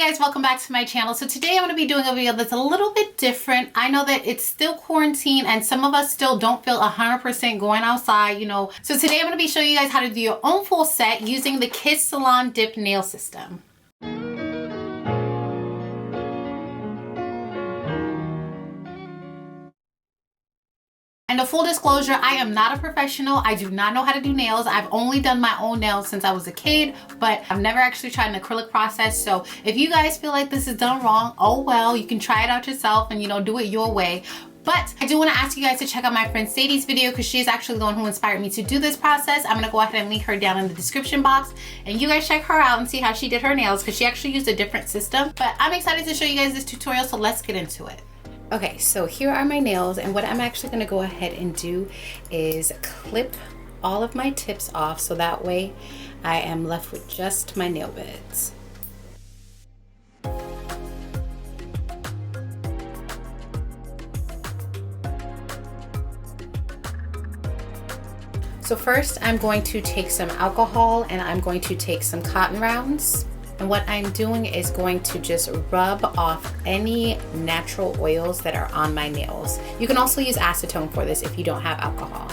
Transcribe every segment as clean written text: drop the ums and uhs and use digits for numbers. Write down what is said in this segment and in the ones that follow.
guys, welcome back to my channel. So today I'm going to be doing a video that's a little bit different. I know that it's still quarantine and some of us still don't feel 100% going outside, you know. So today I'm going to be showing you guys how to do your own full set using the Kiss Salon Dip Nail System. And a full disclosure, I am not a professional. I do not know how to do nails. I've only done my own nails since I was a kid, but I've never actually tried an acrylic process. So if you guys feel like this is done wrong, oh well, you can try it out yourself and, you know, do it your way. But I do want to ask you guys to check out my friend Sadie's video because she is actually the one who inspired me to do this process. I'm going to go ahead and link her down in the description box. And you guys check her out and see how she did her nails because she actually used a different system. But I'm excited to show you guys this tutorial, so let's get into it. Okay, so here are my nails, and what I'm actually going to go ahead and do is clip all of my tips off so that way I am left with just my nail beds. So first I'm going to take some alcohol and I'm going to take some cotton rounds. And what I'm doing is going to just rub off any natural oils that are on my nails. You can also use acetone for this if you don't have alcohol.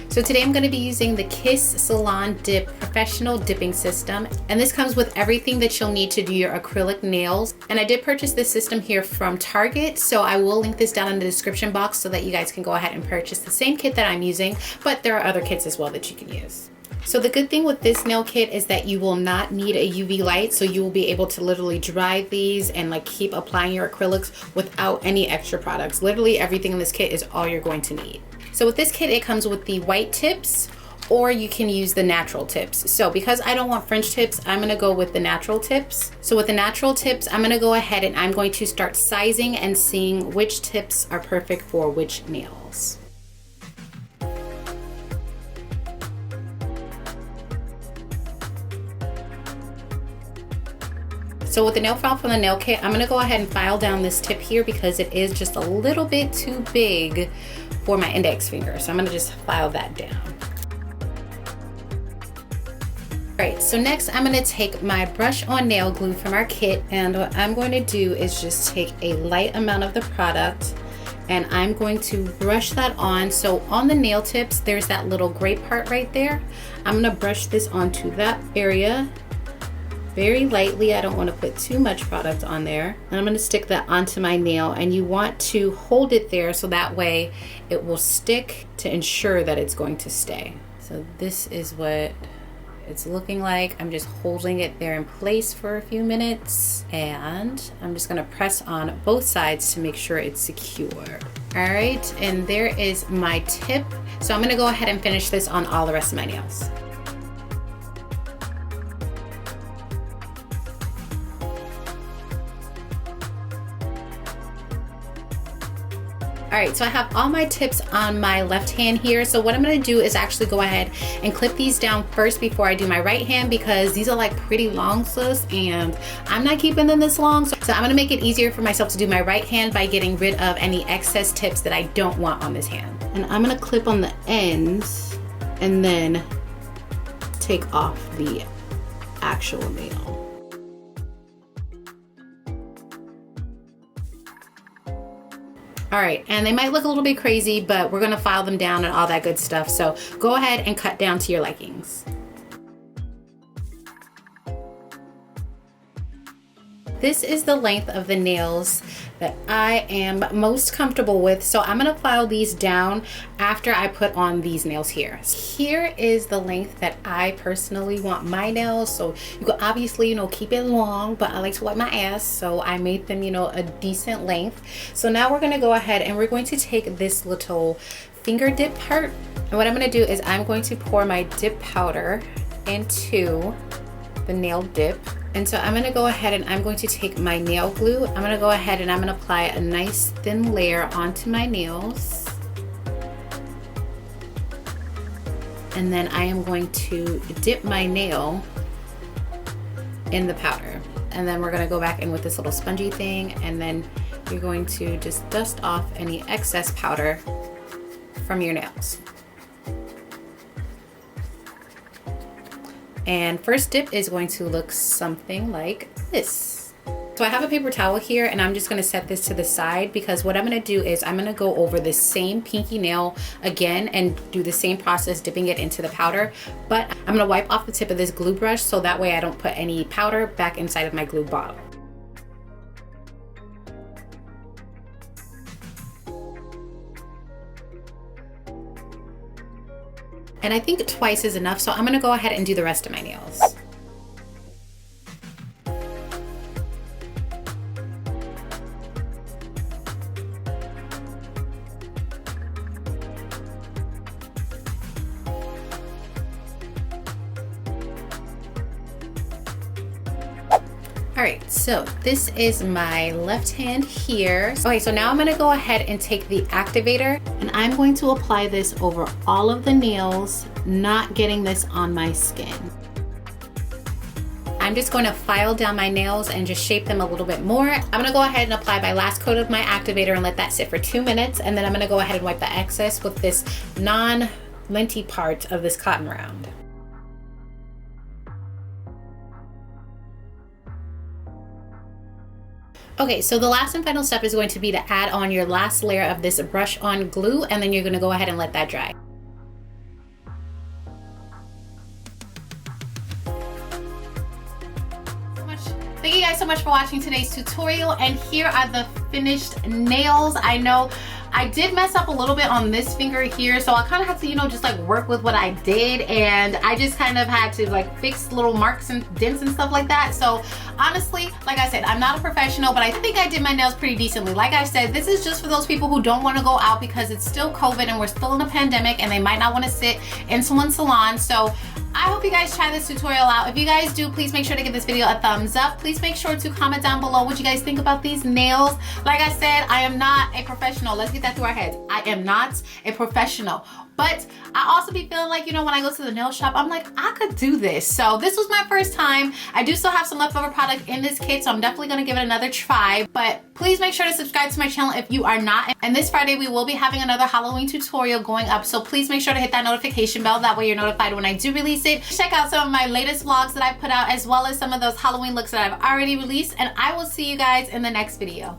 So today I'm going to be using the Kiss Salon Dip Professional Dipping System. And this comes with everything that you'll need to do your acrylic nails. And I did purchase this system here from Target, so I will link this down in the description box so that you guys can go ahead and purchase the same kit that I'm using, but there are other kits as well that you can use. So the good thing with this nail kit is that you will not need a UV light, so you will be able to literally dry these and like keep applying your acrylics without any extra products. Literally everything in this kit is all you're going to need. So with this kit, it comes with the white tips, or you can use the natural tips. So because I don't want French tips, I'm gonna go with the natural tips. So with the natural tips, I'm gonna go ahead and I'm going to start sizing and seeing which tips are perfect for which nails. So with the nail file from the nail kit, I'm gonna go ahead and file down this tip here because it is just a little bit too big for my index finger. So I'm gonna just file that down. All right, so next I'm gonna take my brush on nail glue from our kit, and what I'm going to do is just take a light amount of the product and I'm going to brush that on. So on the nail tips, there's that little gray part right there. I'm gonna brush this onto that area very lightly. I don't want to put too much product on there. And I'm going to stick that onto my nail, and you want to hold it there so that way it will stick to ensure that it's going to stay. So this is what it's looking like. I'm just holding it there in place for a few minutes, and I'm just going to press on both sides to make sure it's secure. All right, and there is my tip. So I'm going to go ahead and finish this on all the rest of my nails. All right, so I have all my tips on my left hand here. So what I'm gonna do is actually go ahead and clip these down first before I do my right hand because these are like pretty long, sis, and I'm not keeping them this long. So I'm gonna make it easier for myself to do my right hand by getting rid of any excess tips that I don't want on this hand. And I'm gonna clip on the ends and then take off the actual nail. All right, and they might look a little bit crazy, but we're gonna file them down and all that good stuff. So go ahead and cut down to your likings. This is the length of the nails that I am most comfortable with. So I'm gonna file these down after I put on these nails here. Here is the length that I personally want my nails. So you could obviously, you know, keep it long, but I like to wipe my ass. So I made them, you know, a decent length. So now we're gonna go ahead and we're going to take this little finger dip part. And what I'm gonna do is I'm going to pour my dip powder into the nail dip. And so I'm gonna go ahead and I'm going to take my nail glue. I'm gonna go ahead and I'm gonna apply a nice thin layer onto my nails. And then I am going to dip my nail in the powder. And then we're gonna go back in with this little spongy thing, and then you're going to just dust off any excess powder from your nails. And first dip is going to look something like this. So I have a paper towel here, and I'm just gonna set this to the side because what I'm gonna do is I'm gonna go over the same pinky nail again and do the same process, dipping it into the powder. But I'm gonna wipe off the tip of this glue brush so that way I don't put any powder back inside of my glue bottle. And I think twice is enough, so I'm gonna go ahead and do the rest of my nails. All right, so this is my left hand here. Okay, so now I'm gonna go ahead and take the activator and I'm going to apply this over all of the nails, not getting this on my skin. I'm just going to file down my nails and just shape them a little bit more. I'm gonna go ahead and apply my last coat of my activator and let that sit for 2 minutes, and then I'm gonna go ahead and wipe the excess with this non-linty part of this cotton round. Okay, so the last and final step is going to be to add on your last layer of this brush on glue, and then you're gonna go ahead and let that dry. Thank you guys so much for watching today's tutorial, and here are the finished nails. I know I did mess up a little bit on this finger here, so I kind of had to, you know, just like work with what I did, and I just kind of had to like fix little marks and dents and stuff like that. So honestly, like I said, I'm not a professional, but I think I did my nails pretty decently. Like I said, this is just for those people who don't want to go out because it's still COVID and we're still in a pandemic and they might not want to sit in someone's salon. So I hope you guys try this tutorial out. If you guys do, please make sure to give this video a thumbs up. Please make sure to comment down below what you guys think about these nails. Like I said, I am not a professional. Let's get that through our heads. I am not a professional. But I also be feeling like, you know, when I go to the nail shop, I'm like, I could do this. So this was my first time. I do still have some leftover product in this kit, so I'm definitely gonna give it another try. But please make sure to subscribe to my channel if you are not. And this Friday, we will be having another Halloween tutorial going up. So please make sure to hit that notification bell. That way you're notified when I do release it. Check out some of my latest vlogs that I've put out, as well as some of those Halloween looks that I've already released. And I will see you guys in the next video.